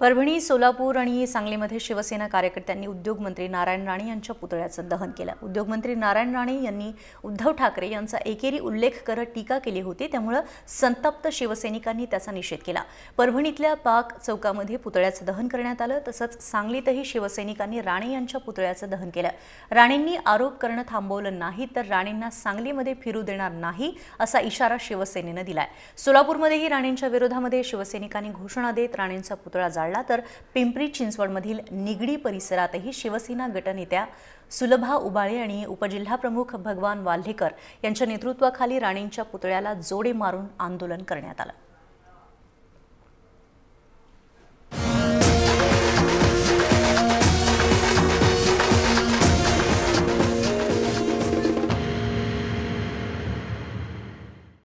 परभणी, सोलापूर आणि सांगलीमध्ये शिवसेना कार्यकर्त्यांनी उद्योगमंत्री नारायण राणे यांच्या पुतळ्याचं दहन केलं। उद्योगमंत्री नारायण राणे यांनी उद्धव ठाकरे यांचा एकेरी उल्लेख करत टीका केली होती, त्यामुळे संतप्त शिवसैनिकांनी त्याचा निषेध केला। परभणीतल्या पाक चौकामध्ये पुतळ्याचं दहन करण्यात आलं, तसंच सांगलीतही शिवसैनिकांनी राणे यांच्या पुतळ्याचं दहन केलं। राणेंनी आरोप करणं थांबवलं नाही तर राणेंना सांगलीमध्ये फिरू देणार नाही असा इशारा शिवसेनेनं दिलाय। सोलापूरमध्येही राणेंच्या विरोधामध्ये शिवसैनिकांनी घोषणा देत राणेंचा पुतळा जाळला, तर पिंपरी चिंचवडमधील निगडी परिसरातही शिवसेना गटनेत्या सुलभा उबाळे आणि उपजिल्हाप्रमुख भगवान वाल्हेकर यांच्या नेतृत्वाखाली राणेंच्या पुतळ्याला जोडे मारून आंदोलन करण्यात आलं।